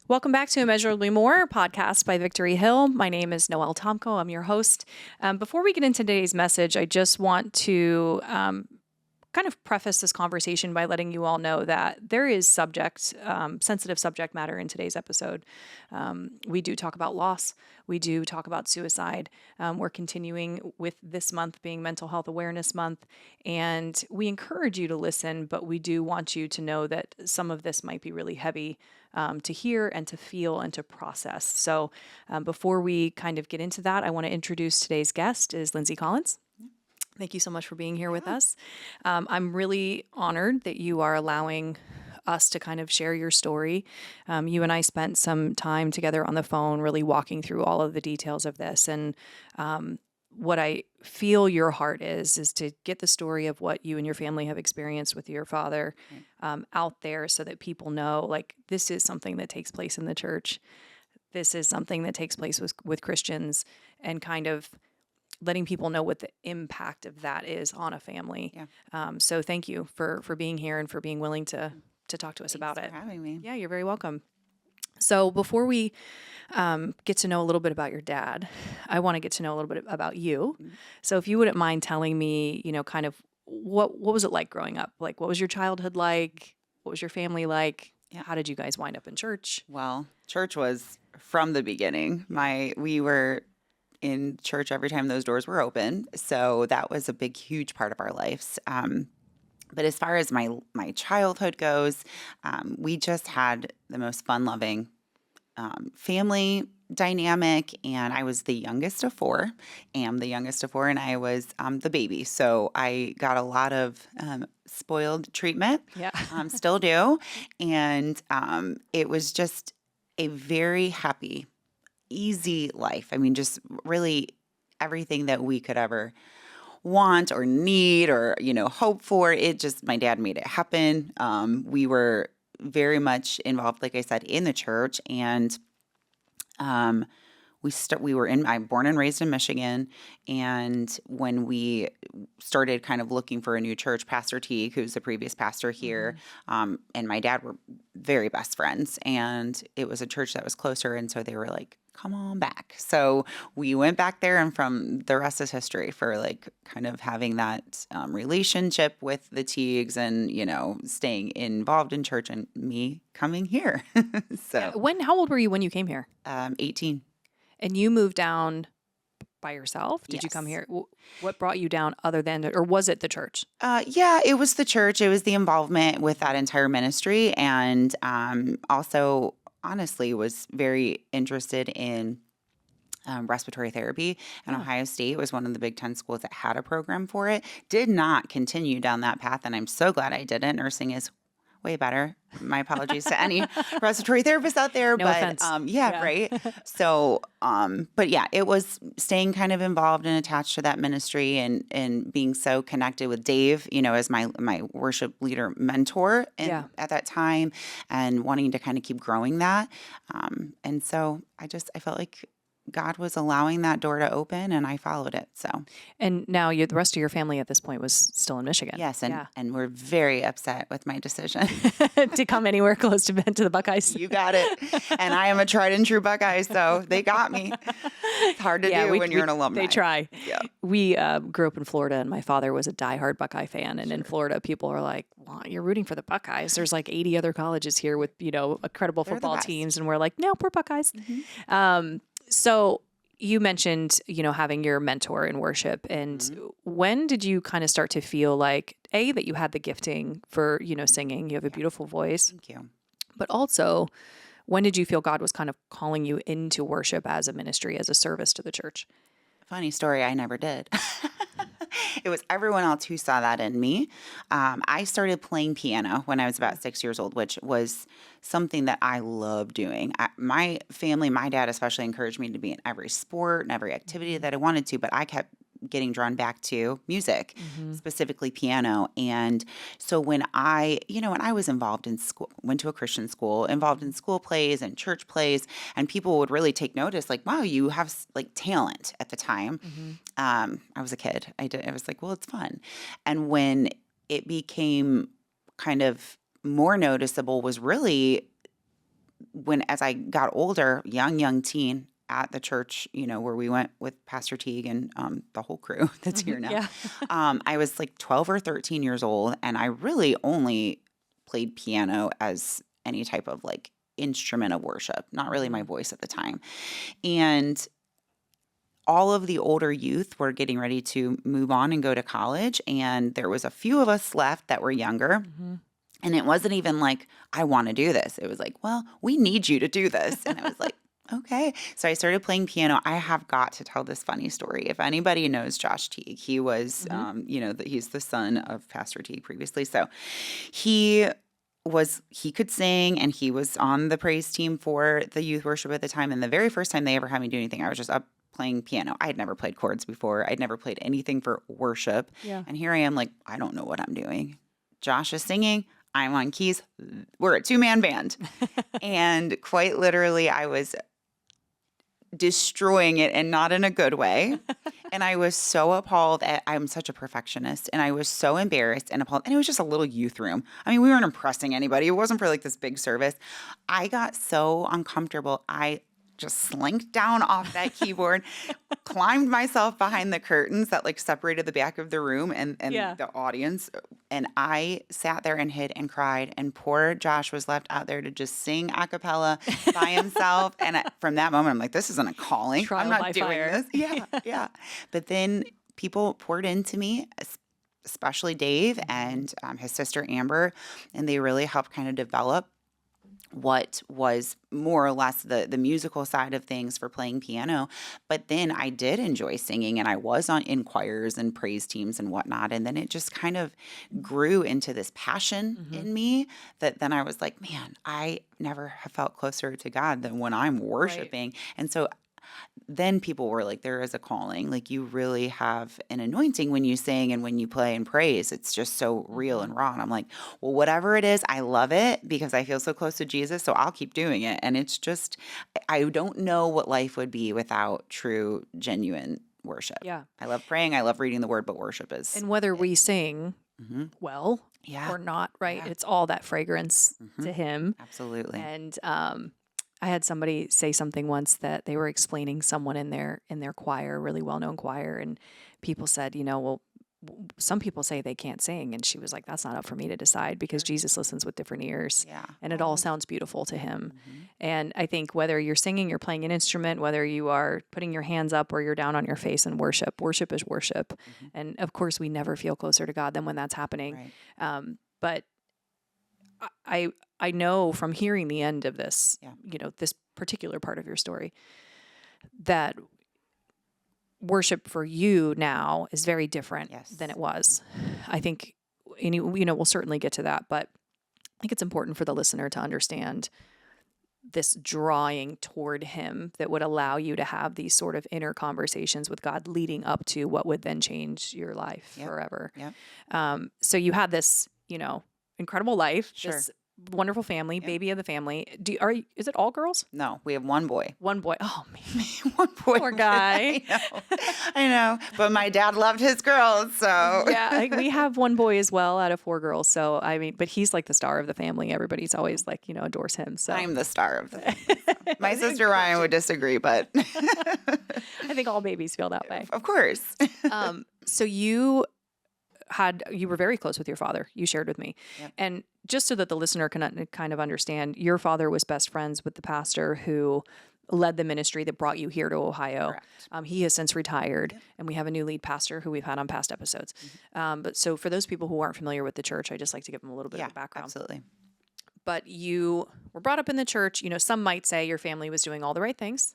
Welcome back to Immeasurably More, podcast by Victory Hill. My name is Noelle Tomko. I'm your host. Before we get into today's message, I just want to kind of preface this conversation by letting you all know that there is sensitive subject matter in today's episode. We do talk about loss. We do talk about suicide. We're continuing with this month being Mental Health Awareness Month, and we encourage you to listen, but we do want you to know that some of this might be really heavy to hear and to feel and to process. So before we kind of get into that, I want to introduce today's guest is Lindsey Collins. Thank you so much for being here with us. I'm really honored that you are allowing us to kind of share your story. You and I spent some time together on the phone, really walking through all of the details of this. And what I feel your heart is to get the story of what you and your family have experienced with your father out there so that people know, like, this is something that takes place in the church. This is something that takes place with Christians, and kind of letting people know what the impact of that is on a family. Yeah. So thank you for being here and for being willing to talk to us about it. Thanks for having me. Yeah, you're very welcome. So before we get to know a little bit about your dad, I want to get to know a little bit about you. Mm-hmm. So if you wouldn't mind telling me, kind of what was it like growing up? Like, what was your childhood like? What was your family like? Yeah. How did you guys wind up in church? Well, church was from the beginning. We were in church every time those doors were open. So that was a big, huge part of our lives. But as far as my childhood goes, we just had the most fun-loving family dynamic, and I was the youngest of four, and I was the baby. So I got a lot of spoiled treatment, still do, and it was just a very happy, easy life. I mean, just really everything that we could ever want or need or, hope for. My dad made it happen. We were very much involved, like I said, in the church, and I'm born and raised in Michigan. And when we started kind of looking for a new church, Pastor Teague, who's the previous pastor here, and my dad were very best friends, and it was a church that was closer. And so they were like, come on back. So we went back there, and from the rest is history for like kind of having that relationship with the Teagues and, staying involved in church and me coming here. So how old were you when you came here? 18. And you moved down by yourself? Did Yes. you come here? What brought you down other than, or was it the church? Yeah, it was the church. It was the involvement with that entire ministry. And also, honestly, was very interested in respiratory therapy. And Ohio State was one of the Big Ten schools that had a program for it. Did not continue down that path. And I'm so glad I didn't. Nursing is way better. My apologies to any respiratory therapists out there. No offense. Right. So, but yeah, it was staying kind of involved and attached to that ministry, and being so connected with Dave, as my worship leader mentor at that time, and wanting to kind of keep growing that. And so I felt like God was allowing that door to open, and I followed it. So, and now the rest of your family at this point was still in Michigan. Yes, and we're very upset with my decision to come anywhere close to the Buckeyes. You got it. And I am a tried and true Buckeye, so they got me. It's hard to do when you're an alumni. They try. Yeah. We grew up in Florida, and my father was a diehard Buckeye fan. And in Florida, people are like, well, you're rooting for the Buckeyes. There's like 80 other colleges here with, incredible football teams. And we're like, no, we're Buckeyes. Mm-hmm. So you mentioned, having your mentor in worship, and when did you kind of start to feel like, that you had the gifting for, singing? You have a beautiful voice. Thank you. But also, when did you feel God was kind of calling you into worship as a ministry, as a service to the church? Funny story, I never did. It was everyone else who saw that in me. I started playing piano when I was about 6 years old, which was something that I love doing. My family, my dad especially, encouraged me to be in every sport and every activity that I wanted to, but I kept getting drawn back to music, specifically piano. And so when I was involved in school, went to a Christian school, involved in school plays and church plays, and people would really take notice, like, wow, you have like talent at the time. I was a kid. I was like, well, it's fun. And when it became kind of more noticeable was really as I got older, young teen at the church, where we went with Pastor Teague and the whole crew that's here now. Yeah. I was like 12 or 13 years old, and I really only played piano as any type of like instrument of worship, not really my voice at the time. And all of the older youth were getting ready to move on and go to college, and there was a few of us left that were younger. And it wasn't even like, I want to do this. It was like, well, we need you to do this. And I was like, okay. So I started playing piano. I have got to tell this funny story. If anybody knows Josh Teague, he was, he's the son of Pastor Teague previously. So he could sing, and he was on the praise team for the youth worship at the time. And the very first time they ever had me do anything, I was just up playing piano. I had never played chords before. I'd never played anything for worship. Yeah. And here I am like, I don't know what I'm doing. Josh is singing. I'm on keys. We're a 2-man band. And quite literally, I was destroying it, and not in a good way. And I was so appalled. I'm such a perfectionist, and I was so embarrassed and appalled. And it was just a little youth room. I mean, we weren't impressing anybody. It wasn't for like this big service. I got so uncomfortable. I just slinked down off that keyboard, climbed myself behind the curtains that like separated the back of the room and the audience. And I sat there and hid and cried. And poor Josh was left out there to just sing a cappella by himself. And from that moment, I'm like, this isn't a calling. Trial I'm not by doing fire. this. Yeah. But then people poured into me, especially Dave and his sister Amber. And they really helped kind of develop what was more or less the musical side of things for playing piano. But then I did enjoy singing, and I was in choirs and praise teams and whatnot. And then it just kind of grew into this passion in me that then I was like, man, I never have felt closer to God than when I'm worshiping. Right. And so then people were like, there is a calling. Like, you really have an anointing when you sing and when you play and praise. It's just so real and raw. And I'm like, well, whatever it is, I love it because I feel so close to Jesus. So I'll keep doing it. And it's just, I don't know what life would be without true, genuine worship. Yeah. I love praying. I love reading the word, but worship is. And whether we sing well or not, right? Yeah. It's all that fragrance to him. Absolutely. And I had somebody say something once that they were explaining someone in their choir, really well-known choir, and people said, well, some people say they can't sing, and she was like, that's not up for me to decide because Jesus listens with different ears, and it all sounds beautiful to him. And I think whether you're singing, you're playing an instrument, whether you are putting your hands up or you're down on your face in worship is worship. And of course, we never feel closer to God than when that's happening. Right. But I know from hearing the end of this, this particular part of your story, that worship for you now is very different than it was. I think, we'll certainly get to that, but I think it's important for the listener to understand this drawing toward him that would allow you to have these sort of inner conversations with God leading up to what would then change your life forever. So you had this, incredible life, this wonderful family, baby of the family. Is it all girls? No, we have one boy. One boy. Oh, man. One boy. Poor guy. I know. But my dad loved his girls, so. Yeah, we have one boy as well out of 4 girls. So, I mean, but he's like the star of the family. Everybody's always like, adores him. So I'm the star of the family. So. My sister Ryan would disagree, but. I think all babies feel that way. Of course. So you were very close with your father, you shared with me. And just so that the listener can kind of understand, your father was best friends with the pastor who led the ministry that brought you here to Ohio. He has since retired, and we have a new lead pastor who we've had on past episodes. But so for those people who aren't familiar with the church, I just like to give them a little bit of a background. Absolutely. But you were brought up in the church. Some might say your family was doing all the right things.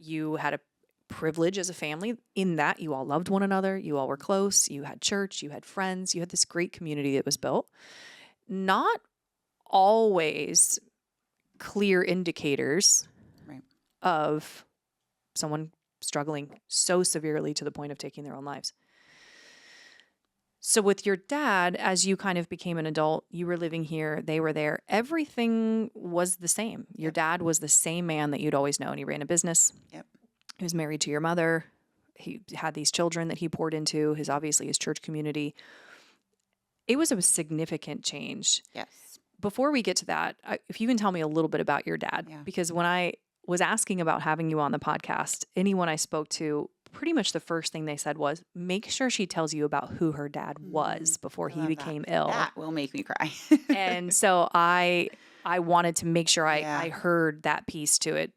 You had a privilege as a family in that you all loved one another. You all were close. You had church. You had friends. You had this great community that was built. Not always clear indicators of someone struggling so severely to the point of taking their own lives. So with your dad, as you kind of became an adult, you were living here, they were there, everything was the same. Your dad was the same man that you'd always known. He ran a business. He was married to your mother. He had these children that he poured into, obviously his church community. It was a significant change. before we get to that, if you can tell me a little bit about your dad, Yeah. because when I was asking about having you on the podcast, anyone I spoke to, pretty much the first thing they said was, make sure she tells you about who her dad was before I he love became that. ill. That will make me cry. And so I wanted to make sure Yeah. I heard that piece to it.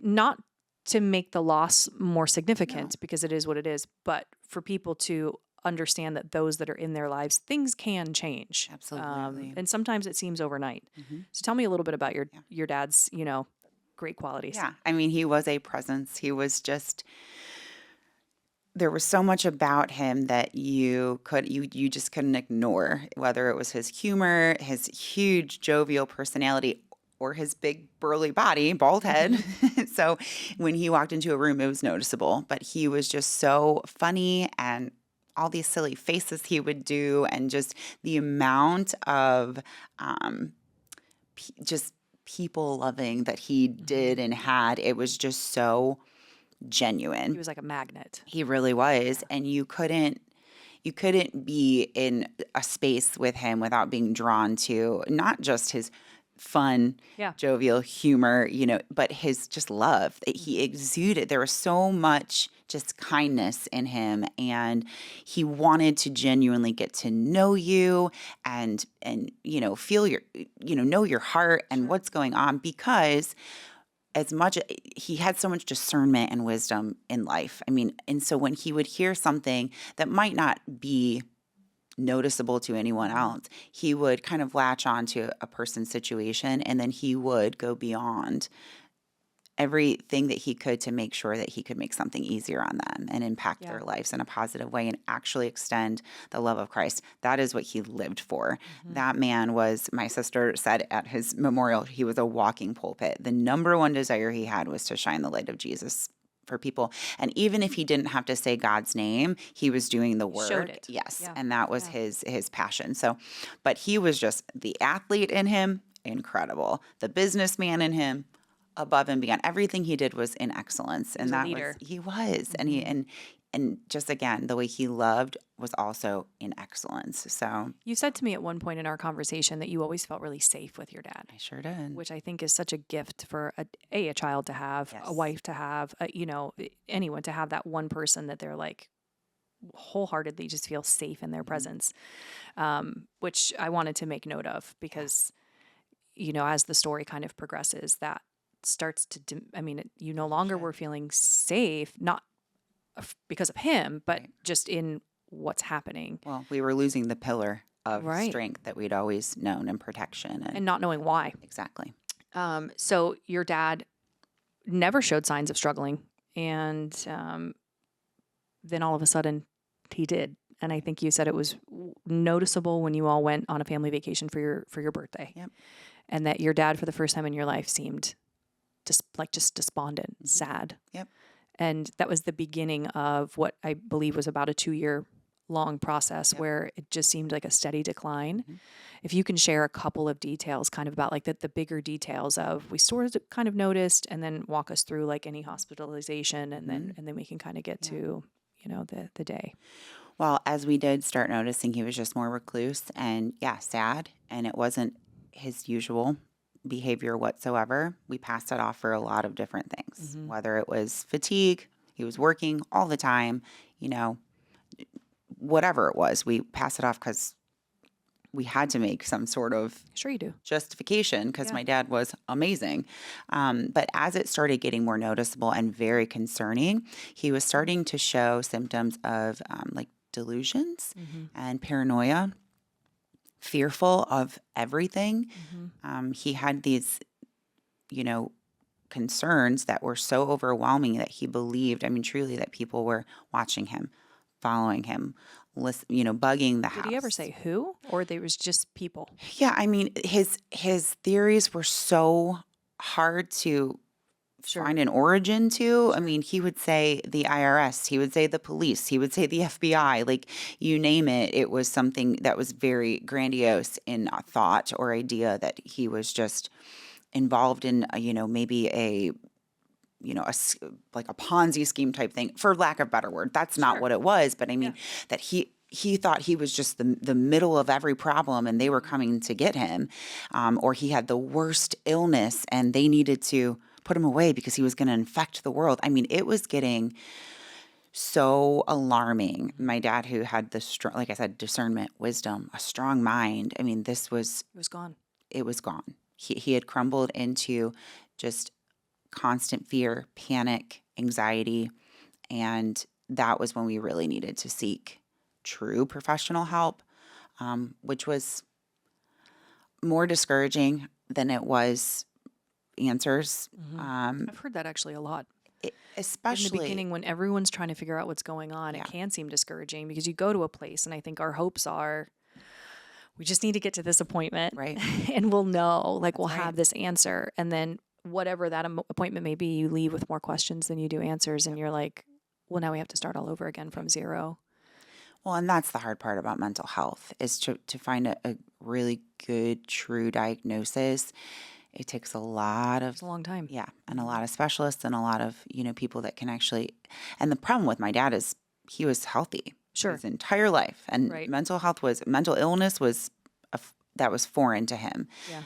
Not to make the loss more significant because it is what it is, but for people to understand that those that are in their lives, things can change. Absolutely. And sometimes it seems overnight. So tell me a little bit about your dad's, great qualities. Yeah. I mean, he was a presence. He was just, there was so much about him that you just couldn't ignore, whether it was his humor, his huge jovial personality, or his big burly body, bald head. So when he walked into a room, it was noticeable, but he was just so funny, and all these silly faces he would do, and just the amount of just people loving that he did and had, it was just so genuine. He was like a magnet. He really was. And you couldn't be in a space with him without being drawn to not just his fun, jovial humor, but his just love that he exuded. There was so much just kindness in him, and he wanted to genuinely get to know you and feel your, know your heart and what's going on, because as much he had so much discernment and wisdom in life. I mean, and so when he would hear something that might not be noticeable to anyone else, he would kind of latch on to a person's situation, and then he would go beyond everything that he could to make sure that he could make something easier on them and impact their lives in a positive way and actually extend the love of Christ. That is what he lived for. That man was, my sister said at his memorial, he was a walking pulpit. The number one desire he had was to shine the light of Jesus for people. And even if he didn't have to say God's name, he was doing the work. Showed it. Yes. Yeah. And that was his passion. So, but he was just the athlete in him, incredible. The businessman in him, above and beyond. Everything he did was in excellence. And that leader. he was. And and just again, the way he loved was also in excellence. So You said to me at one point in our conversation that you always felt really safe with your dad. I sure did. Which I think is such a gift for a child to have, a wife to have, anyone to have that one person that they're like wholeheartedly just feel safe in their presence, which I wanted to make note of because, as the story kind of progresses, that starts to, you no longer were feeling safe, not because of him, but just in what's happening. Well, we were losing the pillar of strength that we'd always known, and protection. And not knowing why. Exactly. So your dad never showed signs of struggling. And then all of a sudden he did. And I think you said it was noticeable when you all went on a family vacation for your birthday. Yep. And that your dad, for the first time in your life, seemed just despondent, sad. Yep. And that was the beginning of what I believe was about a 2-year long process where it just seemed like a steady decline. If you can share a couple of details kind of about like the bigger details of we sort of kind of noticed, and then walk us through like any hospitalization, and then we can kind of get to, the day. Well, as we did start noticing, he was just more recluse and sad. And it wasn't his usual behavior whatsoever. We passed it off for a lot of different things, whether it was fatigue, he was working all the time, whatever it was, we passed it off because we had to make some sort of justification because my dad was amazing. But as it started getting more noticeable and very concerning, he was starting to show symptoms of like delusions and paranoia, fearful of everything. He had these, concerns that were so overwhelming that he believed, truly, that people were watching him, following him, bugging the house. Did he ever say who, or there was just people? Yeah, his theories were so hard to find an origin to. He would say the IRS, he would say the police, he would say the FBI, like you name it. It was something that was very grandiose in a thought or idea that he was just involved in, maybe a like a Ponzi scheme type thing, for lack of a better word. That's not what it was, but that he thought he was just the middle of every problem and they were coming to get him, or he had the worst illness and they needed to put him away because he was going to infect the world. I mean, it was getting so alarming. My dad, who had like I said, discernment, wisdom, a strong mind. I mean, It was gone. it was gone. He had crumbled into just constant fear, panic, anxiety. And that was when we really needed to seek true professional help, which was more discouraging than it was answers. I've heard that actually a lot. Especially in the beginning when everyone's trying to figure out what's going on, it can seem discouraging because you go to a place and I think our hopes are, we just need to get to this appointment, right? And we'll know, like we'll have this answer. And then whatever that appointment may be, you leave with more questions than you do answers. And you're like, well, now we have to start all over again from zero. Well, and that's the hard part about mental health is to find a really good, true diagnosis. It takes a lot of, It's a long time. yeah, and a lot of specialists and a lot of, people that can actually, and the problem with my dad is he was healthy his entire life. And mental illness was, that was foreign to him. Yeah.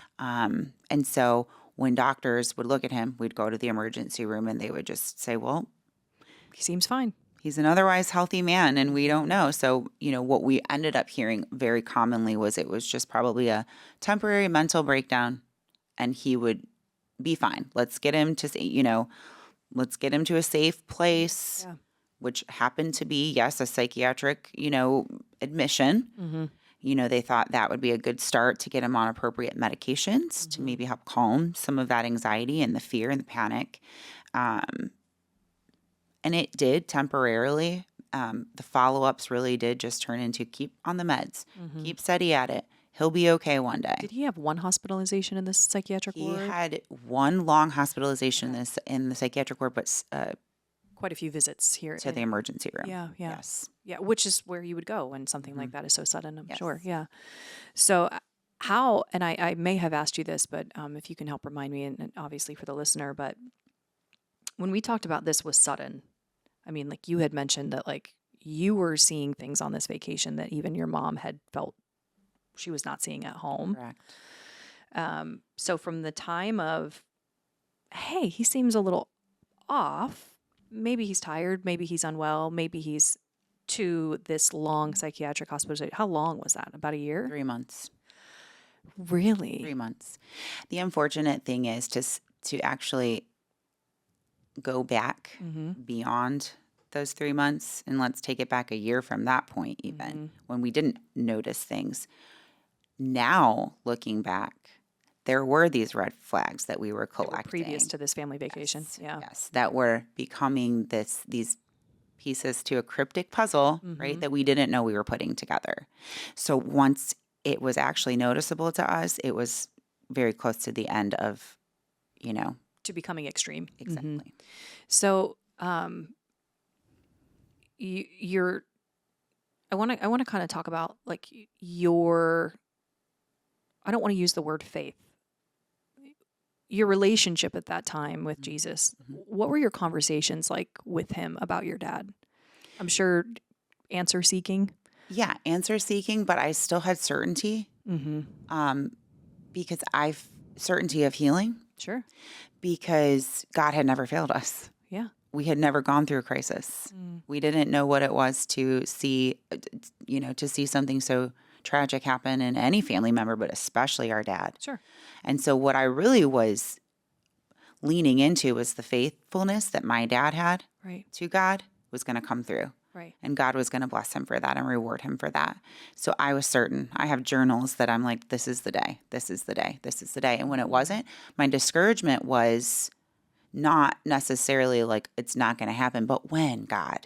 And so when doctors would look at him, we'd go to the emergency room and they would just say, well, he seems fine. He's an otherwise healthy man and we don't know. So, what we ended up hearing very commonly was it was just probably a temporary mental breakdown and he would be fine. Let's get him to, let's get him to a safe place, which happened to be, yes, a psychiatric, admission. Mm-hmm. They thought that would be a good start to get him on appropriate medications to maybe help calm some of that anxiety and the fear and the panic. And it did temporarily. The follow-ups really did just turn into keep on the meds, keep steady at it. He'll be okay one day. Did he have one hospitalization in this psychiatric ward? He had one long hospitalization in the psychiatric ward, but quite a few visits here to the emergency room. Yeah. Yes. Yeah, which is where you would go when something like that is so sudden, I'm sure. Yeah. So how, and I may have asked you this, but if you can help remind me, and obviously for the listener, but when we talked about this was sudden, I mean, like you had mentioned that like you were seeing things on this vacation that even your mom had felt she was not seeing at home. Correct. So from the time of, hey, he seems a little off, maybe he's tired, maybe he's unwell, maybe he's, to this long psychiatric hospitalization. How long was that? About a year? 3 months. Really? 3 months. The unfortunate thing is to actually go back beyond those 3 months, and let's take it back a year from that point even, when we didn't notice things. Now, looking back, there were these red flags that we were collecting. Previous to this family vacation. Yes, that were becoming these pieces to a cryptic puzzle, right, that we didn't know we were putting together. So once it was actually noticeable to us, it was very close to the end of, to becoming extreme. Exactly. So, you're, I want to kind of talk about like I don't want to use the word faith, your relationship at that time with Jesus. What were your conversations like with him about your dad? I'm sure answer seeking. Yeah, answer seeking, but I still had certainty. Because I've certainty of healing. Sure. Because God had never failed us. Yeah. We had never gone through a crisis. We didn't know what it was to see, to see something so tragic happen in any family member, but especially our dad. Sure. And so what I really was leaning into was the faithfulness that my dad had to God was going to come through. Right. And God was going to bless him for that and reward him for that. So I was certain. I have journals that I'm like, this is the day. This is the day. This is the day. And when it wasn't, my discouragement was not necessarily like it's not going to happen, but when, God.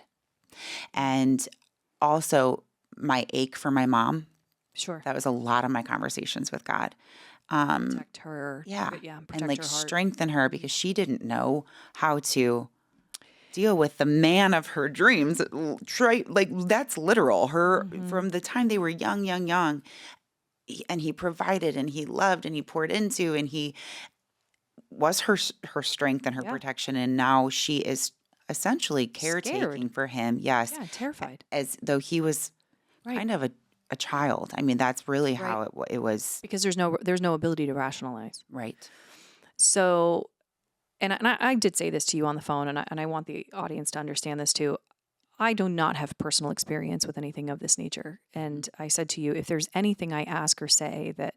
And also my ache for my mom. Sure. That was a lot of my conversations with God. Protect her. Yeah. Protect and like her heart. strengthen her because she didn't know how to deal with the man of her dreams. Like that's literal. Her from the time they were young, and he provided and he loved and he poured into and he was her strength and her protection. And now she is essentially caretaking for him. Yes. Yeah, terrified. As though he was kind of a child. I mean, that's really how it was. Because there's no ability to rationalize. Right. So, and I did say this to you on the phone, and I want the audience to understand this too. I do not have personal experience with anything of this nature. And I said to you, if there's anything I ask or say that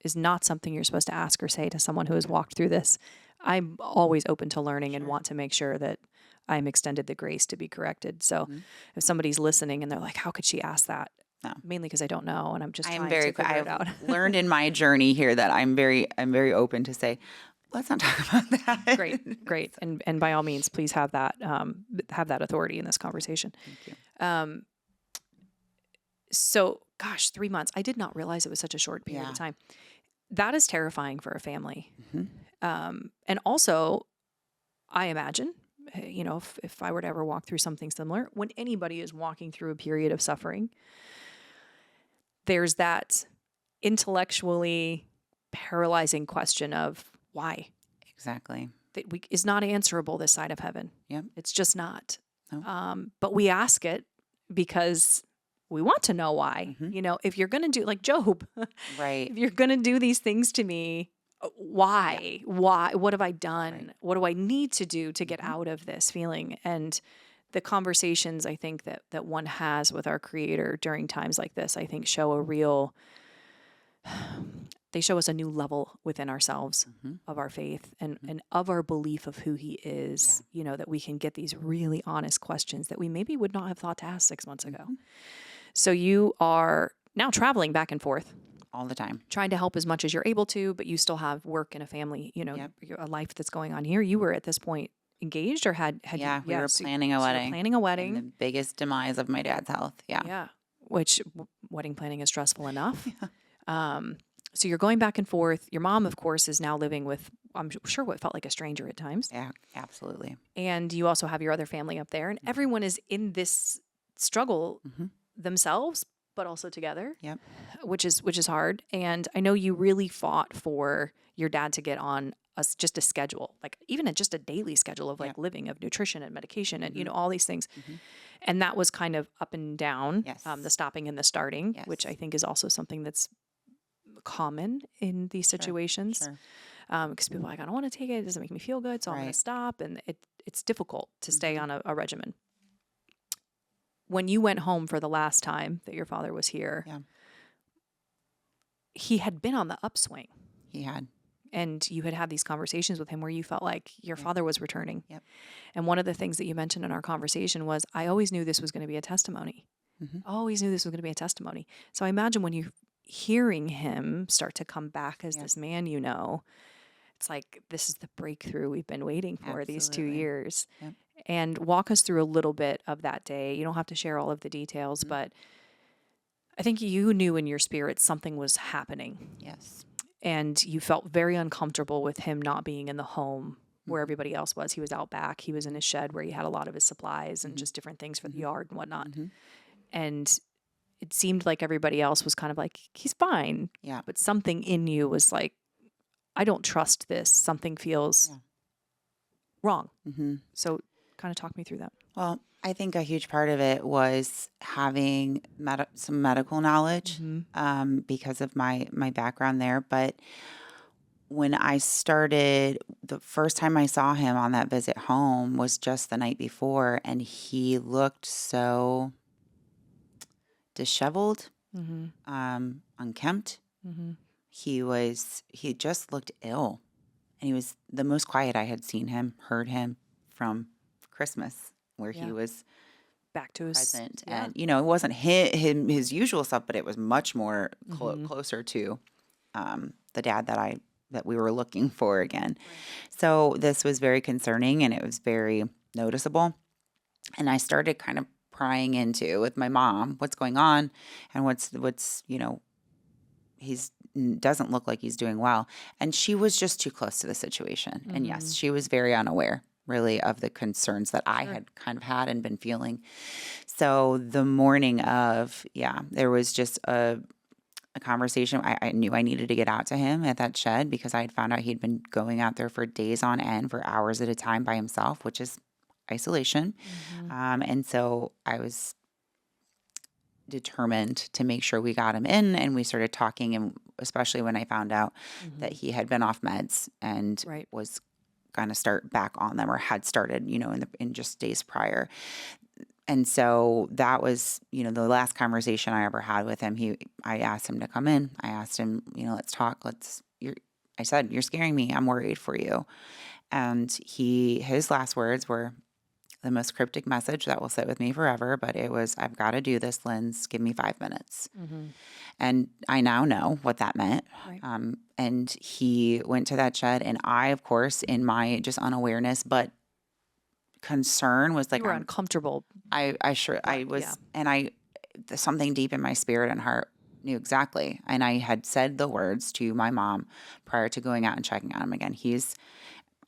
is not something you're supposed to ask or say to someone who has walked through this, I'm always open to learning and want to make sure that I'm extended the grace to be corrected. So if somebody's listening and they're like, how could she ask that? No. Mainly because I don't know, and I'm just trying to figure it out. I've learned in my journey here that I'm very open to say, let's not talk about that. Great. And by all means, please have that authority in this conversation. Thank you. So, gosh, 3 months. I did not realize it was such a short period of time. That is terrifying for a family. And also, I imagine, if I were to ever walk through something similar, when anybody is walking through a period of suffering, there's that intellectually paralyzing question of why. Exactly. That is not answerable this side of heaven. Yep. It's just not. No. But we ask it because we want to know why. If you're going to do like Job, right. If you're going to do these things to me, why? Why? What have I done? Right. What do I need to do to get out of this feeling? And the conversations I think that one has with our Creator during times like this, I think they show us a new level within ourselves of our faith and of our belief of who He is, that we can get these really honest questions that we maybe would not have thought to ask 6 months ago. So you are now traveling back and forth. All the time. Trying to help as much as you're able to, but you still have work and a family, a life that's going on here. You were at this point engaged or had we were planning a wedding. Planning a wedding. And the biggest demise of my dad's health. Yeah. Yeah. Which wedding planning is stressful enough. So you're going back and forth. Your mom, of course, is now living with, I'm sure, what felt like a stranger at times. Yeah, absolutely. And you also have your other family up there, and everyone is in this struggle themselves, but also together. Yep. Which is hard. And I know you really fought for your dad to get on just a schedule, like even just a daily schedule of like living, of nutrition and medication and, all these things. And that was kind of up and down, the stopping and the starting, which I think is also something that's common in these situations. Sure. Because people are like, I don't want to take it. It doesn't make me feel good. So I'm going to stop. And it's difficult to stay on a regimen. When you went home for the last time that your father was here, he had been on the upswing. He had. And you had these conversations with him where you felt like your father was returning. Yep. And one of the things that you mentioned in our conversation was, I always knew this was going to be a testimony. Always knew this was going to be a testimony. So I imagine when you're hearing him start to come back as this man, it's like, this is the breakthrough we've been waiting for these 2 years. Yep. And walk us through a little bit of that day. You don't have to share all of the details, but I think you knew in your spirit something was happening. Yes. And you felt very uncomfortable with him not being in the home where everybody else was. He was out back. He was in his shed where he had a lot of his supplies and just different things for the yard and whatnot. And it seemed like everybody else was kind of like, he's fine. Yeah. But something in you was like, I don't trust this. Something feels wrong. So kind of talk me through that. Well, I think a huge part of it was having some medical knowledge because of my background there. But when I started, the first time I saw him on that visit home was just the night before, and he looked so disheveled, unkempt. He just looked ill, and he was the most quiet I had seen him, heard him from Christmas, where he was back to his present. And, it wasn't his usual stuff, but it was much more closer to the dad that we were looking for again. So this was very concerning, and it was very noticeable. And I started kind of prying into with my mom what's going on and what's he's doesn't look like he's doing well. And she was just too close to the situation. And yes, she was very unaware really of the concerns that I had kind of had and been feeling. So the morning of, there was just a conversation. I knew I needed to get out to him at that shed because I had found out he'd been going out there for days on end for hours at a time by himself, which is isolation. And so I was determined to make sure we got him in, and we started talking, and especially when I found out that he had been off meds and Right. was going to start back on them, or had started, in just days prior. And so that was, the last conversation I ever had with him. I asked him to come in. I asked him, let's talk. I said, you're scaring me. I'm worried for you. And his last words were the most cryptic message that will sit with me forever. But it was, I've got to do this, Linz. Give me 5 minutes. And I now know what that meant. Right. And he went to that shed, and I, of course, in my just unawareness, but concern, was like, You were uncomfortable. I was, yeah. and something deep in my spirit and heart knew exactly. And I had said the words to my mom prior to going out and checking on him again.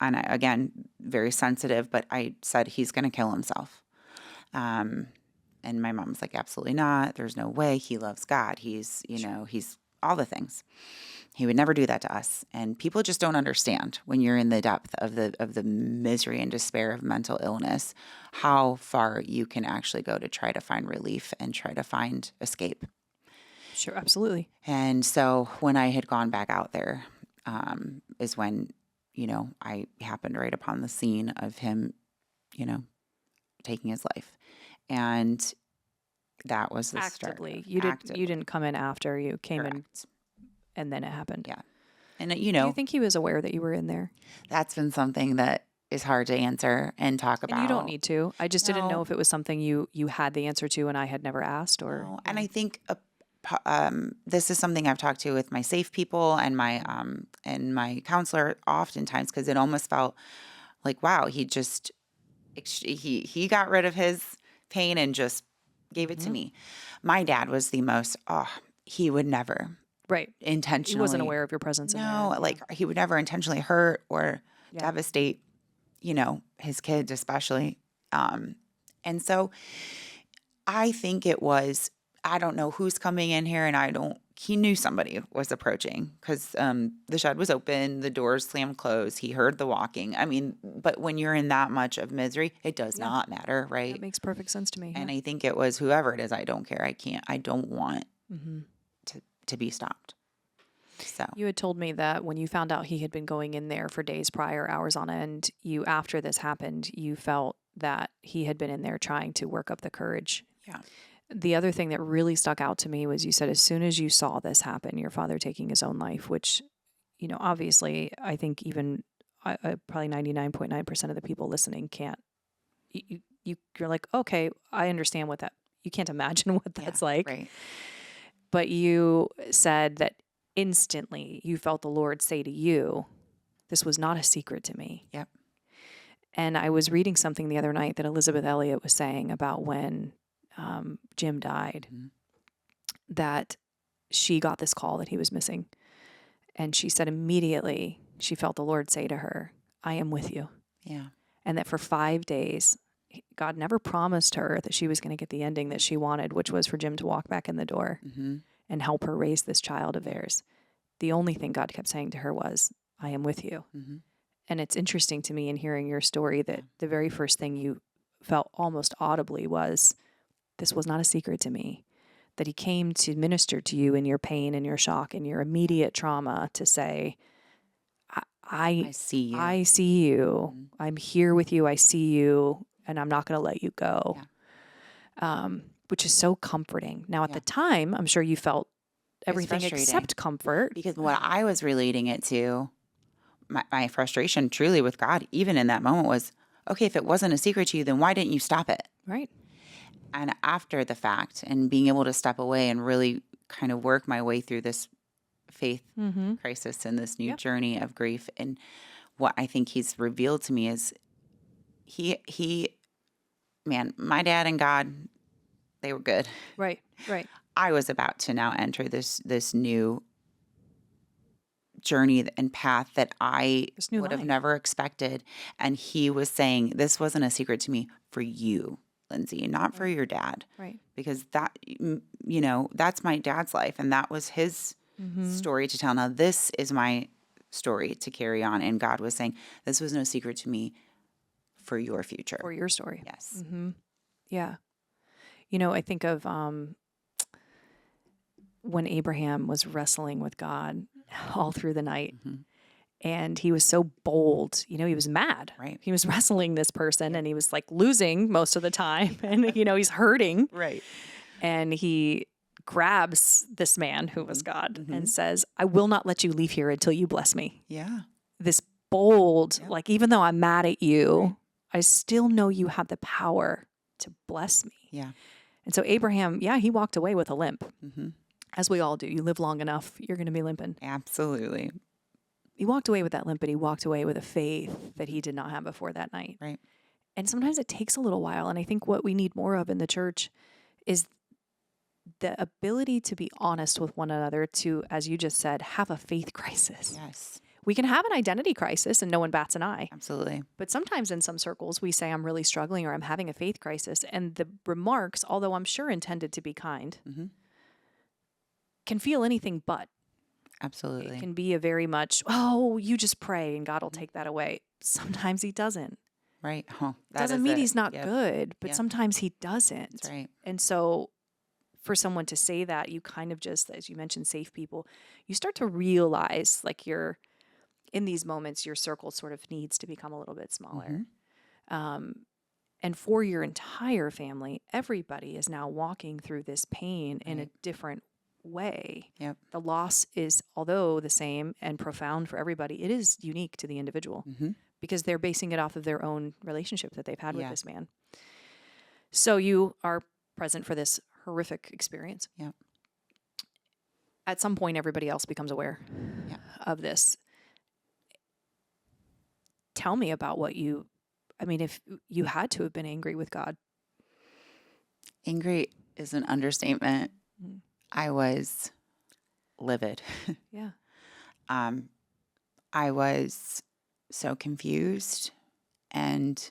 Again, very sensitive, but I said, he's going to kill himself. And my mom's like, absolutely not. There's no way. He loves God. He's all the things. He would never do that to us. And people just don't understand, when you're in the depth of the misery and despair of mental illness, how far you can actually go to try to find relief and try to find escape. Sure, absolutely. And so when I had gone back out there, is when, I happened right upon the scene of him, taking his life. And that was the Actively. start. You didn't come in after. You came in, Correct. and then it happened. Yeah. And, Do you think he was aware that you were in there? that's been something that is hard to answer and talk about. And you don't need to. I just didn't know No. if it was something you had the answer to and I had never asked, or. No. And I think this is something I've talked to with my safe people and my counselor oftentimes, because it almost felt like, wow, he got rid of his pain and just gave it to me. My dad was the most, he would never Right. intentionally. He wasn't aware of your presence in No, there. like he would never intentionally hurt or Yeah. devastate, his kids especially. And so I think it was, I don't know who's coming in here, and he knew somebody was approaching, because the shed was open, the doors slammed closed, he heard the walking. I mean, but when you're in that much of misery, it does not matter, right? That makes perfect sense to me. And I think it was whoever it is, I don't care. I don't want to be stopped. So You had told me that when you found out he had been going in there for days prior, hours on end, after this happened, you felt that he had been in there trying to work up the courage. yeah. The other thing that really stuck out to me was you said, as soon as you saw this happen, your father taking his own life, which, obviously I think even probably 99.9% of the people listening can't, you're like, okay, I understand what you can't imagine what that's like. Right. But you said that instantly you felt the Lord say to you, this was not a secret to me. Yep. And I was reading something the other night that Elizabeth Elliot was saying about when Jim died, that she got this call that he was missing. And she said immediately she felt the Lord say to her, I am with you. Yeah. And that for 5 days, God never promised her that she was going to get the ending that she wanted, which was for Jim to walk back in the door and help her raise this child of theirs. The only thing God kept saying to her was, I am with you. And it's interesting to me in hearing your story that the very first thing you felt almost audibly was, this was not a secret to me, that he came to minister to you in your pain and your shock and your immediate trauma to say, I see you. I see you. I'm here with you. I see you, and I'm not going to let you go. Which is so comforting. Now, at the time, I'm sure you felt everything except comfort. Because what I was relating it to, my frustration truly with God, even in that moment, was, okay, if it wasn't a secret to you, then why didn't you stop it? Right. And after the fact, and being able to step away and really kind of work my way through this faith crisis and this new journey of grief, and what I think he's revealed to me is my dad and God, they were good. Right. I was about to now enter this new journey and path that I would have never expected. And he was saying, this wasn't a secret to me for you, Lindsay, not for your dad. Right. Because that's my dad's life. And that was his story to tell. Now, this is my story to carry on. And God was saying, this was no secret to me for your future. For your story. Yes. Yeah. I think of when Abraham was wrestling with God all through the night. Mm-hmm. And he was so bold, he was mad. Right. He was wrestling this person and he was like losing most of the time. And, he's hurting. Right. And he grabs this man who was God Mm-hmm. and says, I will not let you leave here until you bless me. Yeah. This bold, Yep. like, even though I'm mad at you, Right. I still know you have the power to bless me. Yeah. And so Abraham, he walked away with a limp, Mm-hmm. as we all do. You live long enough, you're going to be limping. Absolutely. He walked away with that limp, but he walked away with a faith that he did not have before that night. Right. And sometimes it takes a little while. And I think what we need more of in the church is the ability to be honest with one another, to, as you just said, have a faith crisis. Yes. We can have an identity crisis and no one bats an eye. Absolutely. But sometimes in some circles, we say, I'm really struggling or I'm having a faith crisis. And the remarks, although I'm sure intended to be kind, Mm-hmm. can feel anything but. Absolutely. It can be a very much, oh, you just pray and God will take that away. Sometimes he doesn't. Right. Oh, that Doesn't is mean it. he's not Yep. good, but Yep. sometimes he doesn't. That's right. And so for someone to say that, you kind of just, as you mentioned, save people, you start to realize like you're in these moments, your circle sort of needs to become a little bit smaller. Mm-hmm. And for your entire family, everybody is now walking through this pain in a Right. different way. Yep. The loss is, although the same and profound for everybody, it is unique to the individual Mm-hmm. because they're basing it off of their own relationship that they've had with Yeah. this man. So you are present for this horrific experience. Yep. At some point, everybody else becomes aware Yep. of this. Tell me about if you had to have been angry with God. Angry is an understatement. Mm. I was livid. Yeah. I was so confused and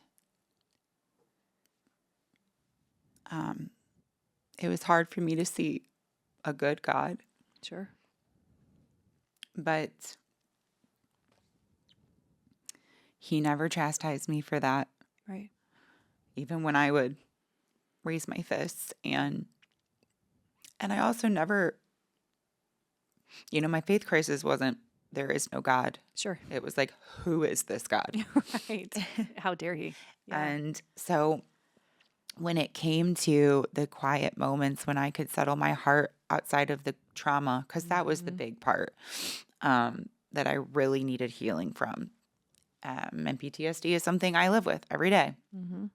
it was hard for me to see a good God, Sure. but he never chastised me for that, Right. even when I would raise my fists. And I also never, my faith crisis wasn't, there is no God. Sure. It was like, who is this God? Right. How dare he? Yeah. And so when it came to the quiet moments when I could settle my heart outside of the trauma, because that was the Mhm. big part that I really needed healing from. And PTSD is something I live with every day. Mm-hmm.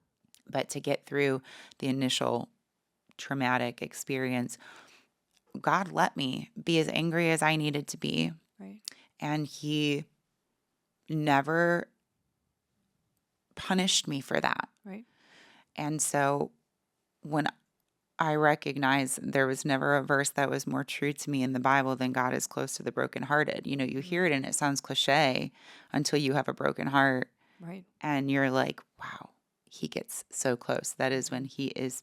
But to get through the initial traumatic experience, God let me be as angry as I needed to be. Right. And he never punished me for that. Right. And so when I recognize there was never a verse that was more true to me in the Bible than God is close to the brokenhearted. You hear it and it sounds cliche until you have a broken heart Right. and you're like, wow, he gets so close. That is when his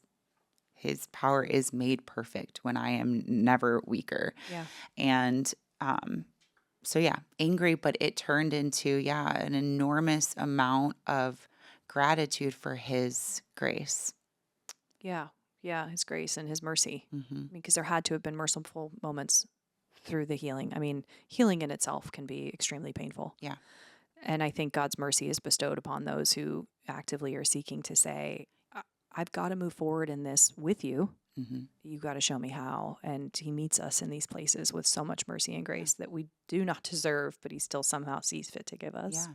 power is made perfect, when I am never weaker. Yeah. And so yeah, angry, but it turned into, an enormous amount of gratitude for his grace. Yeah. Yeah. His grace and his mercy. Mm-hmm. Because there had to have been merciful moments through the healing. I mean, healing in itself can be extremely painful. Yeah. And I think God's mercy is bestowed upon those who actively are seeking to say, I've got to move forward in this with you. Mm-hmm. You got to show me how. And he meets us in these places with so much mercy and grace that we do not deserve, but he still somehow sees fit to give us. Yeah.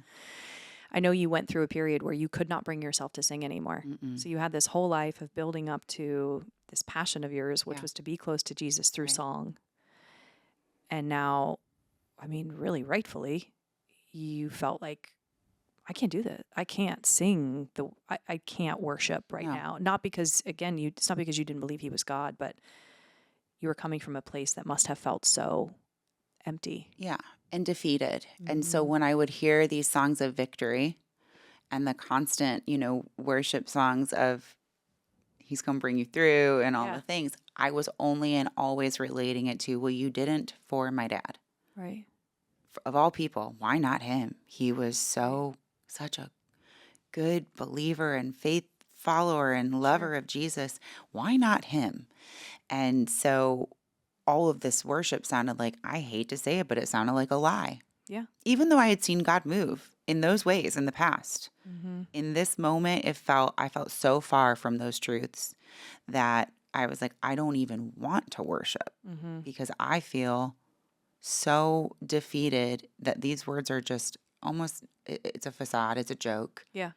I know you went through a period where you could not bring yourself to sing anymore. Mm-mm. So you had this whole life of building up to this passion of yours, which Yeah. was to be close to Jesus through Right. song. And now, really rightfully, you felt like, I can't do that. I can't sing. I can't worship right No. now. Not because, again, it's not because you didn't believe he was God, but you were coming from a place that must have felt so empty. Yeah. And defeated. And so Mhm. when I would hear these songs of victory and the constant, worship songs of he's going to bring you through and all Yeah. the things, I was only and always relating it to, well, you didn't for my dad. Right. Of all people, why not him? He was such a good believer and faith follower and lover of Jesus. Why not him? And so all of this worship sounded like, I hate to say it, but it sounded like a lie. Yeah. Even though I had seen God move in those ways in the past. Mm-hmm. In this moment, I felt so far from those truths that I was like, I don't even want to worship Mm-hmm. because I feel so defeated that these words are just almost, it's a facade, it's a joke. Yeah.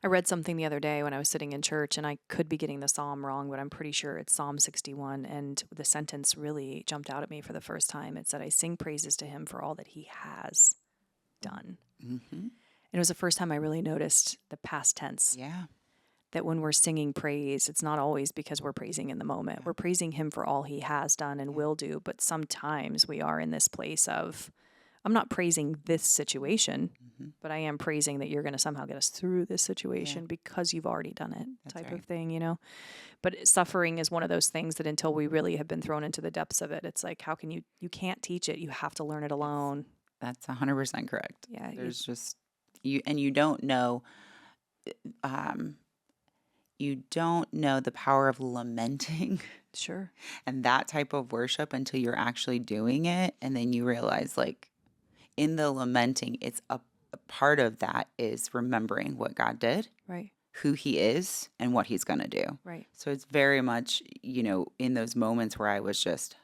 I read something the other day when I was sitting in church, and I could be getting the psalm wrong, but I'm pretty sure it's Psalm 61. And the sentence really jumped out at me for the first time. It said, I sing praises to him for all that he has done. Mm-hmm. And it was the first time I really noticed the past tense. Yeah. That when we're singing praise, it's not always because we're praising in the moment. Yeah. We're praising him for all he has done and Yeah. will do. But sometimes we are in this place of, I'm not praising this situation, Mm-hmm. but I am praising that you're going to somehow get us through this situation because you've already done it, That's type right. of thing, you know? But suffering is one of those things that until we really have been thrown into the depths of it, it's like, how can you can't teach it. You have to learn it alone. That's 100% correct. Yeah. There's just, you don't know, you don't know the power of lamenting Sure. and that type of worship until you're actually doing it. And then you realize, like, in the lamenting, it's a part of that is remembering what God did, Right. who he is, and what he's going to do. Right. So it's very much, in those moments where I was just,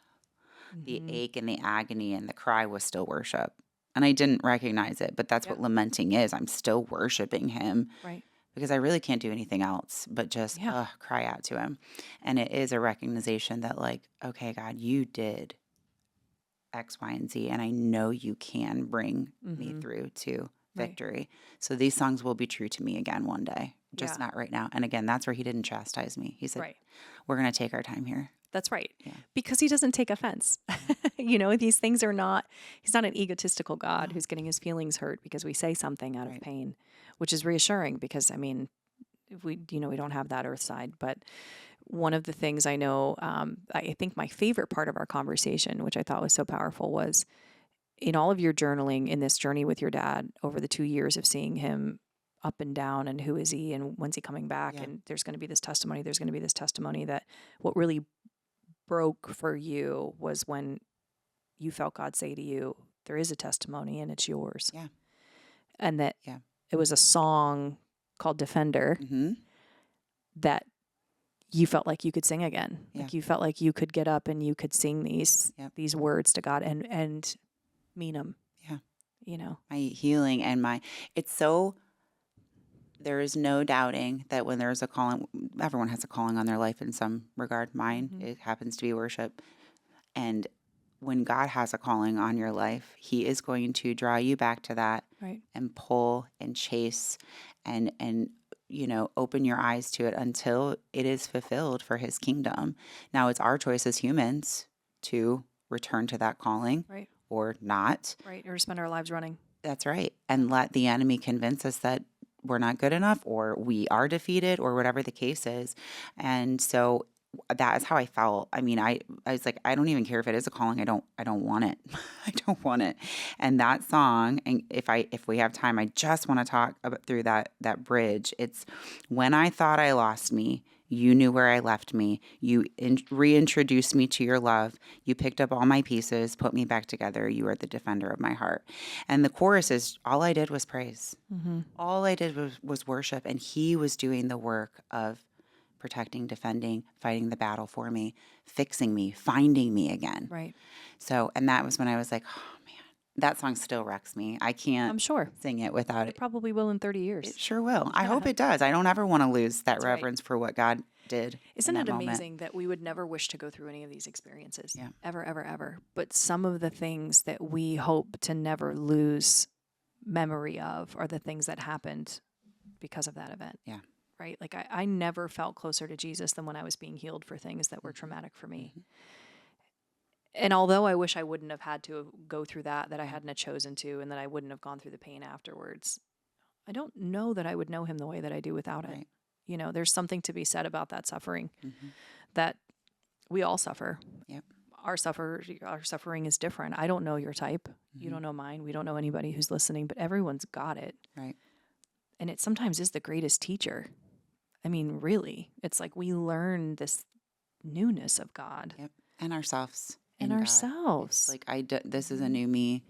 the ache and the agony and the cry was still worship. And I didn't recognize it, but that's what lamenting is. I'm still worshiping him. Right. Because I really can't do anything else but just cry out to him. And it is a recognition that, like, okay, God, you did X, Y, and Z, and I know you can bring me through to victory. So these songs will be true to me again one day, just not right now. And again, that's where he didn't chastise me. He said, we're going to take our time here. That's right. Yeah. Because he doesn't take offense. These things are not, he's not an egotistical God who's getting his feelings hurt because we say something out of pain, which is reassuring because, I mean, we don't have that earth side. But one of the things I know, I think my favorite part of our conversation, which I thought was so powerful, was in all of your journaling in this journey with your dad over the 2 years of seeing him up and down and who is he and when's he coming back and there's going to be this testimony, that what really broke for you was when you felt God say to you, there is a testimony and it's yours. Yeah. And that it was a song called Defender that you felt like you could sing again. Yeah. Like you felt like you could get up and you could sing these words to God and mean them. Yeah. My healing and there is no doubting that when there's a calling, everyone has a calling on their life in some regard. Mine, it happens to be worship. And when God has a calling on your life, he is going to draw you back to that and pull and chase and open your eyes to it until it is fulfilled for his kingdom. Now it's our choice as humans to return to that calling or not. Right. Or spend our lives running. That's right. And let the enemy convince us that we're not good enough or we are defeated or whatever the case is. And so that is how I felt. I mean, I was like, I don't even care if it is a calling. I don't want it. I don't want it. And that song, and if we have time, I just want to talk through that bridge. It's when I thought I lost me, you knew where I left me. You reintroduced me to your love. You picked up all my pieces, put me back together. You are the defender of my heart. And the chorus is, all I did was praise. All I did was worship. And he was doing the work of protecting, defending, fighting the battle for me, fixing me, finding me again. Right. So, and that was when I was like, oh man, that song still wrecks me. I can't I'm sure. sing it without It probably will in 30 years. It sure will. I hope it does. I don't ever want to lose that That's reverence for what God did. Isn't it moment. amazing that we would never wish to go through any of these experiences? Yeah. Ever, ever, ever. But some of the things that we hope to never lose memory of are the things that happened because of that event. Yeah. Right? Like I never felt closer to Jesus than when I was being healed for things that were traumatic for me. And although I wish I wouldn't have had to go through that I hadn't have chosen to, and that I wouldn't have gone through the pain afterwards, I don't know that I would know him the way that I do without it. There's something to be said about that suffering, that we all suffer. Yep. Our suffering is different. I don't know your type. You don't know mine. We don't know anybody who's listening, but everyone's got it. Right. And it sometimes is the greatest teacher. I mean, really, it's like we learn this newness of God. Yep. And ourselves. in God. ourselves. It's like this is a new me,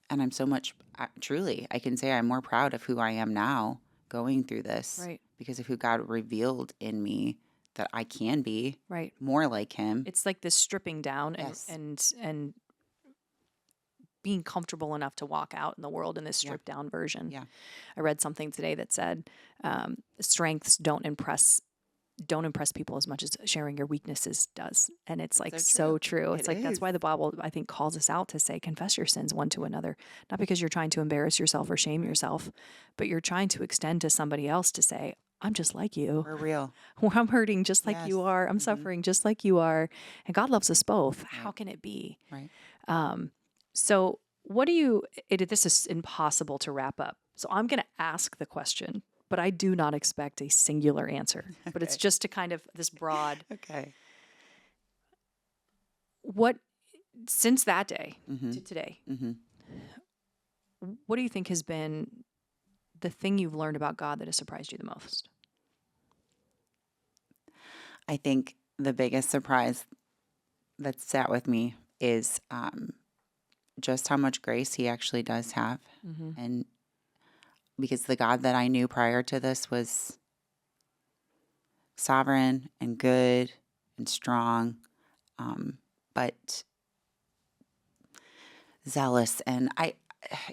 and I'm so much truly I can say I'm more proud of who I am now going through this, Right. because of who God revealed in me that I can be Right. more like Him. It's like this stripping down Yes. and being comfortable enough to walk out in the world in this stripped down version. Yeah. I read something today that said strengths don't impress people as much as sharing your weaknesses does. And it's like so true. It's like that's why the Bible, I think, calls us out to say, confess your sins one to another. Not because you're trying to embarrass yourself or shame yourself, but you're trying to extend to somebody else to say, I'm just like you. We're real. I'm hurting just like you are. I'm suffering just like you are. And God loves us both. Right. How can it be? Right. So what do you, this is impossible to wrap up. So I'm going to ask the question, but I do not expect a singular answer, but it's just to kind of this broad. Okay. What, since that day to today, what do you think has been the thing you've learned about God that has surprised you the most? I think the biggest surprise that sat with me is just how much grace He actually does have. And because the God that I knew prior to this was sovereign and good and strong, but zealous. And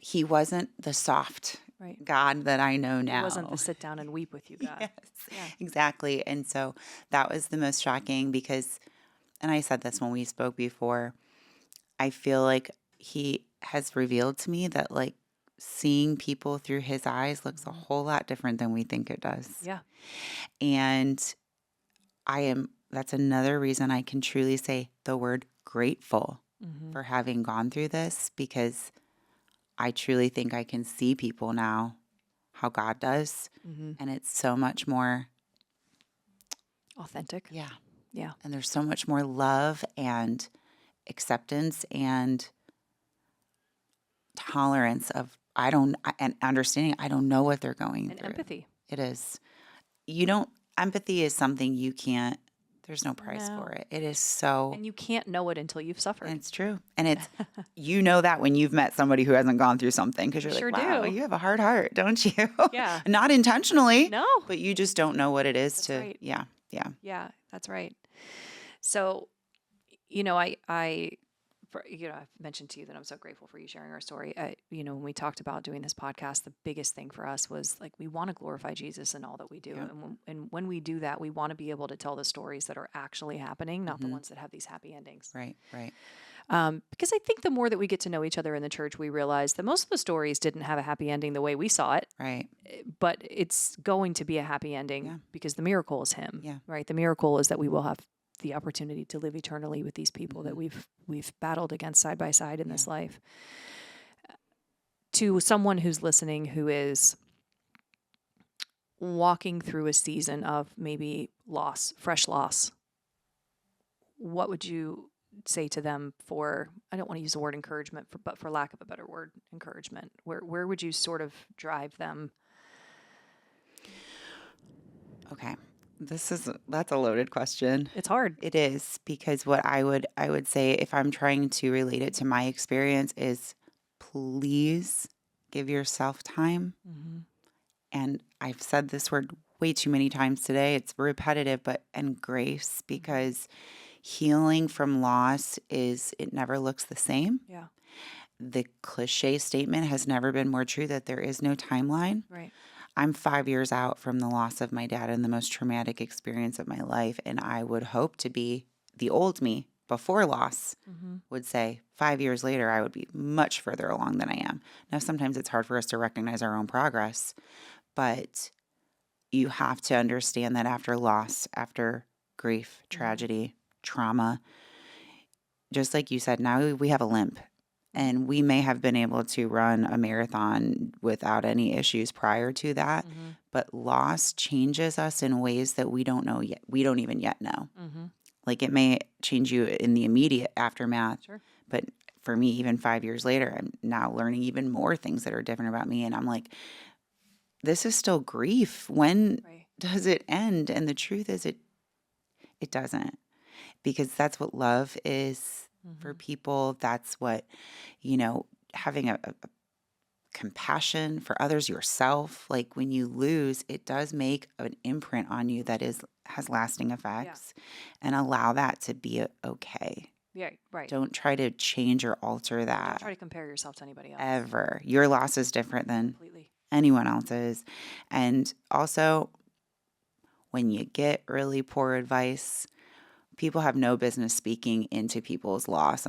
He wasn't the soft God that I know now. It wasn't the sit down and weep with you God. Yes, exactly. And so that was the most shocking because, and I said this when we spoke before, I feel like He has revealed to me that like seeing people through His eyes looks a whole lot different than we think it does. Yeah. And that's another reason I can truly say the word grateful for having gone through this, because I truly think I can see people now how God does. And it's so much more authentic. Yeah. Yeah. And there's so much more love and acceptance and tolerance of and understanding I don't know what they're going through. And empathy. It is. Empathy is something you can't, there's no price for it. It is so. And you can't know it until you've suffered. And it's true. And it's, you know that when you've met somebody who hasn't gone through something, because you're like, wow, you have a hard heart, don't you? Yeah. Not intentionally. No. But you just don't know what it is That's to, right. Yeah, that's right. So, I've mentioned to you that I'm so grateful for you sharing our story. When we talked about doing this podcast, the biggest thing for us was like, we want to glorify Jesus in all that we do. Yeah. And when we do that, we want to be able to tell the stories that are actually happening, not the ones that have these happy endings. Right. Because I think the more that we get to know each other in the church, we realize that most of the stories didn't have a happy ending the way we saw it. Right. But it's going to be a happy ending because the miracle is Him. Yeah. Right. The miracle is that we will have the opportunity to live eternally with these people that we've battled against side by side in this life. To someone who's listening, who is walking through a season of maybe loss, fresh loss, what would you say to them for, I don't want to use the word encouragement, but for lack of a better word, encouragement? Where would you sort of drive them? Okay. That's a loaded question. It's hard. It is, because what I would say, if I'm trying to relate it to my experience, is please give yourself time. And I've said this word way too many times today. It's repetitive, and grace, because healing from loss it never looks the same. Yeah. The cliche statement has never been more true that there is no timeline. Right. I'm 5 years out from the loss of my dad and the most traumatic experience of my life. And I would hope to be the old me before loss would say 5 years later, I would be much further along than I am. Now, sometimes it's hard for us to recognize our own progress, but you have to understand that after loss, after grief, tragedy, trauma, just like you said, now we have a limp. And we may have been able to run a marathon without any issues prior to that. But loss changes us in ways that we don't know yet. We don't even yet know. Like, it may change you in the immediate aftermath. Sure. But for me, even 5 years later, I'm now learning even more things that are different about me. And I'm like, this is still grief. When does it end? And the truth is it doesn't. Because that's what love is. for people. That's what, having a compassion for others, yourself. Like when you lose, it does make an imprint on you that has lasting effects, and allow that to be okay. Yeah, right. Don't try to change or alter that. Don't try to compare yourself to anybody else. Ever. Your loss is different than Completely. anyone else's. And also, when you get really poor advice, people have no business speaking into people's loss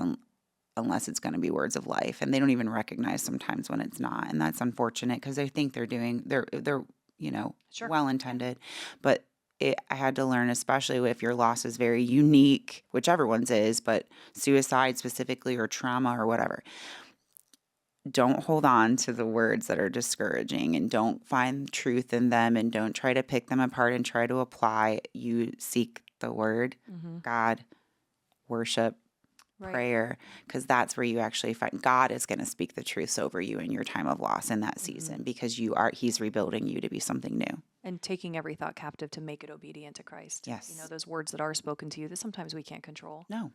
unless it's going to be words of life, and they don't even recognize sometimes when it's not, and that's unfortunate because they think they're Sure. well intended, but I had to learn, especially if your loss is very unique, which everyone's is, but suicide specifically or trauma or whatever. Don't hold on to the words that are discouraging, and don't find truth in them, and don't try to pick them apart and try to apply. You seek the word, God, worship, prayer, because that's where you actually find God is going to speak the truths over you in your time of loss in that season, because he's rebuilding you to be something new. And taking every thought captive to make it obedient to Christ. Yes. Those words that are spoken to you that sometimes we can't control. No.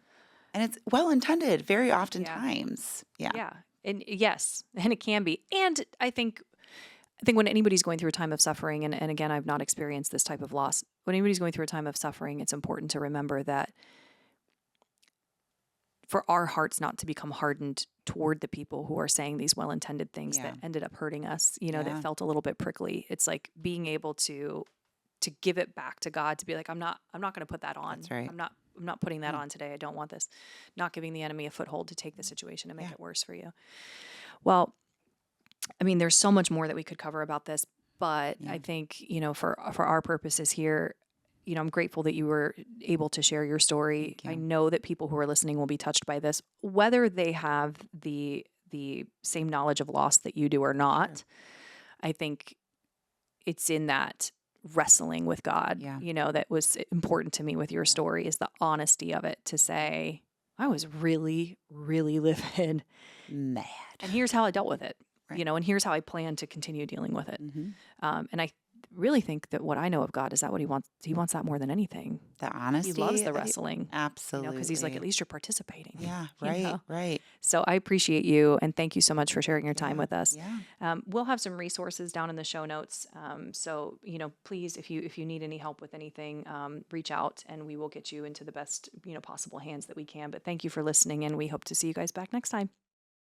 And it's well intended very oftentimes. Yeah. Yeah. And yes, and it can be. And I think when anybody's going through a time of suffering, and again, I've not experienced this type of loss, when anybody's going through a time of suffering, it's important to remember that for our hearts not to become hardened toward the people who are saying these well-intended things that ended up hurting us, that felt a little bit prickly. It's like being able to give it back to God, to be like, I'm not going to put that on. That's right. I'm not putting that on today. I don't want this. Not giving the enemy a foothold to take the situation and make it worse for you. Well, I mean, there's so much more that we could cover about this, but I think, for our purposes here, I'm grateful that you were able to share your story. I know that people who are listening will be touched by this, whether they have the same knowledge of loss that you do or not. Sure. I think it's in that wrestling with God, that was important to me with your story, is the honesty of it, to say, I was really, really livid. Mad. And here's how I dealt with it, right. And here's how I plan to continue dealing with it. And I really think that what I know of God is that what he wants. He wants that more than anything. The honesty. He loves the wrestling. Absolutely. Because he's like, at least you're participating. Yeah, right, right. So I appreciate you, and thank you so much for sharing your time with us. Yeah. We'll have some resources down in the show notes. So, please, if you need any help with anything, reach out, and we will get you into the best, possible hands that we can. But thank you for listening, and we hope to see you guys back next time.